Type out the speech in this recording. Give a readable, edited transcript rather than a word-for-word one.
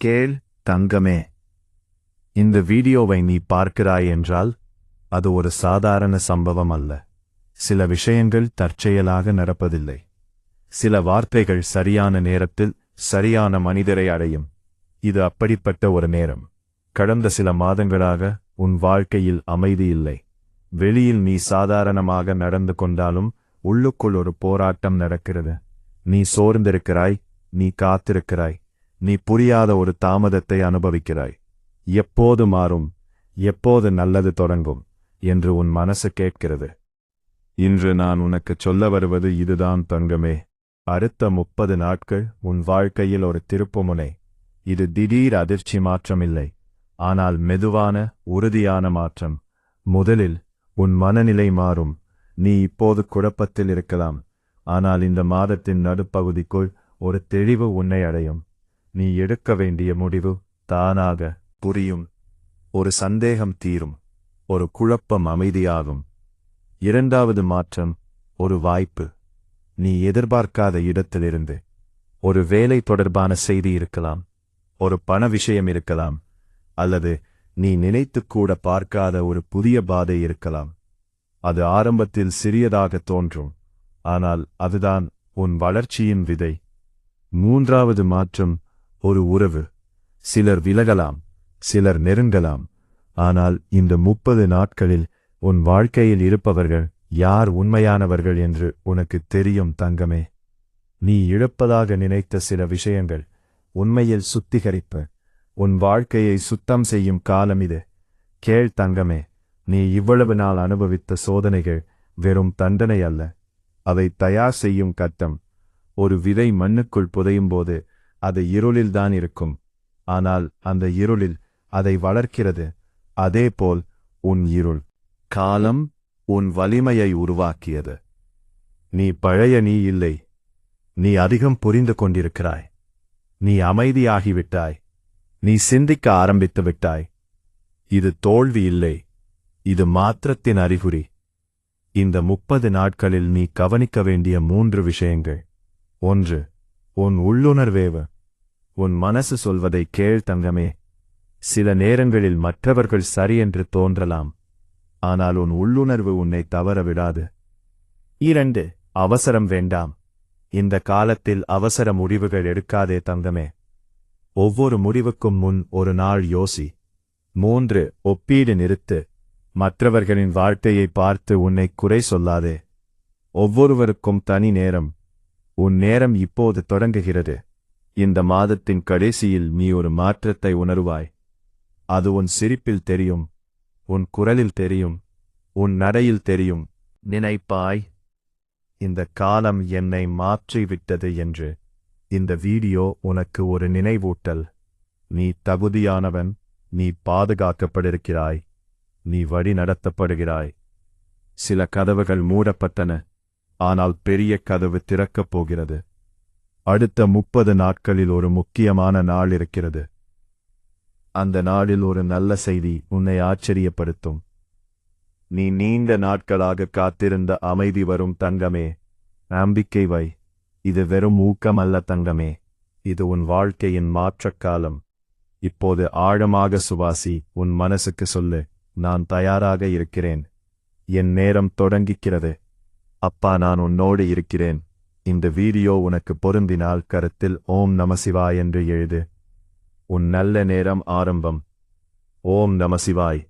கேள் தங்கமே, இந்த வீடியோவை நீ பார்க்கிறாய் என்றால் அது ஒரு சாதாரண சம்பவம் அல்ல. சில விஷயங்கள் தற்செயலாக நடப்பதில்லை. சில வார்த்தைகள் சரியான நேரத்தில் சரியான மனிதரை அடையும். இது அப்படிப்பட்ட ஒரு நேரம். கடந்த சில மாதங்களாக உன் வாழ்க்கையில் அமைதி இல்லை. வெளியில் நீ சாதாரணமாக நடந்து கொண்டாலும் உள்ளுக்குள் ஒரு போராட்டம் நடக்கிறது. நீ சோர்ந்திருக்கிறாய், நீ காத்திருக்கிறாய், நீ புரியாத ஒரு தாமதத்தை அனுபவிக்கிறாய். எப்போது மாறும், எப்போது நல்லது தொடங்கும் என்று உன் மனசு கேட்கிறது. இன்று நான் உனக்குச் சொல்ல வருவது இதுதான் தங்கமே. அடுத்த 30 நாட்கள் உன் வாழ்க்கையில் ஒரு திருப்புமுனை. இது திடீர் அதிர்ச்சி மாற்றமில்லை, ஆனால் மெதுவான உறுதியான மாற்றம். முதலில் உன் மனநிலை மாறும். நீ இப்போது குழப்பத்தில் இருக்கலாம், ஆனால் இந்த மாதத்தின் நடுப்பகுதிக்குள் ஒரு தெளிவு உன்னை அடையும். நீ எடுக்க வேண்டிய முடிவு தானாக புரியும். ஒரு சந்தேகம் தீரும், ஒரு குழப்பம் அமைதியாகும். இரண்டாவது மாற்றம், ஒரு வாய்ப்பு. நீ எதிர்பார்க்காத இடத்திலிருந்து ஒரு வேலை தொடர்பான செய்தி இருக்கலாம், ஒரு பண விஷயம் இருக்கலாம், அல்லது நீ நினைத்துக்கூட பார்க்காத ஒரு புதிய பாதை இருக்கலாம். அது ஆரம்பத்தில் சிறியதாக தோன்றும், ஆனால் அதுதான் உன் வளர்ச்சியின் விதை. மூன்றாவது மாற்றம், ஒரு உறவு. சிலர் விலகலாம், சிலர் நெருங்கலாம், ஆனால் இந்த 30 நாட்களில் உன் வாழ்க்கையில் இருப்பவர்கள் யார் உண்மையானவர்கள் என்று உனக்கு தெரியும் தங்கமே. நீ இழப்பதாக நினைத்த சில விஷயங்கள் உண்மையில் சுத்திகரிப்பு, உன் வாழ்க்கையை சுத்தம் செய்யும் காலம் இது. கேள் தங்கமே, நீ இவ்வளவு நாள் அனுபவித்த சோதனைகள் வெறும் தண்டனை அல்ல, அதை தயார் செய்யும் கட்டம். ஒரு விதை மண்ணுக்குள் புதையும்போது அது இருளில்தான் இருக்கும், ஆனால் அந்த இருளில் அதை வளர்க்கிறது. அதேபோல் உன் இருள் காலம் உன் வலிமையை உருவாக்கியது. நீ பழைய நீ இல்லை, நீ அதிகம் புரிந்து கொண்டிருக்கிறாய். நீ அமைதியாகிவிட்டாய், நீ சிந்திக்க ஆரம்பித்து விட்டாய். இது தோல்வி இல்லை, இது மாற்றத்தின் அறிகுறி. இந்த 30 நாட்களில் நீ கவனிக்க வேண்டிய 3 விஷயங்கள். 1. உன் உள்ளுணர்வேவு. உன் மனசு சொல்வதை கேள் தங்கமே. சில நேரங்களில் மற்றவர்கள் சரியென்று தோன்றலாம், ஆனால் உன் உள்ளுணர்வு உன்னை தவற விடாது. 2. அவசரம் வேண்டாம். இந்த காலத்தில் அவசர முடிவுகள் எடுக்காதே தங்கமே. ஒவ்வொரு முடிவுக்கும் முன் ஒரு நாள் யோசி. 3. ஒப்பீடு நிறுத்து. மற்றவர்களின் வாழ்க்கையை பார்த்து உன்னை குறை சொல்லாதே. ஒவ்வொருவருக்கும் தனி நேரம். உன் நேரம் இப்போது தொடங்குகிறது. இந்த மாதத்தின் கடைசியில் நீ ஒரு மாற்றத்தை உணருவாய். அது உன் சிரிப்பில் தெரியும், உன் குரலில் தெரியும், உன் நடையில் தெரியும். நினைப்பாய், இந்த காலம் என்னை மாற்றிவிட்டது என்று. இந்த வீடியோ உனக்கு ஒரு நினைவூட்டல். நீ தகுதியானவன், நீ பாதுகாக்கப்பட்டிருக்கிறாய், நீ வழி நடத்தப்படுகிறாய். சில கதவுகள் மூடப்பட்டன, ஆனால் பெரிய கதவு திறக்கப் போகிறது. அடுத்த 30 நாட்களில் ஒரு முக்கியமான நாள் இருக்கிறது. அந்த நாளில் ஒரு நல்ல செய்தி உன்னை ஆச்சரியப்படுத்தும். நீ நீண்ட நாட்களாக காத்திருந்த அமைதி வரும் தங்கமே. நம்பிக்கை வை. இது வெறும் ஊக்கம் அல்ல தங்கமே, இது உன் வாழ்க்கையின் மாற்றக்காலம். இப்போது ஆழமாக சுவாசி. உன் மனசுக்கு சொல்லு, நான் தயாராக இருக்கிறேன். என் நேரம் தொடங்கிக்கிறது. அப்பா, நான் உன்னோடு இருக்கிறேன். இந்த வீடியோ உனக்கு பொருந்தினால் கருத்தில் ஓம் நம சிவாய் என்று எழுது. உன் நல்ல நேரம் ஆரம்பம். ஓம் நம சிவாய்.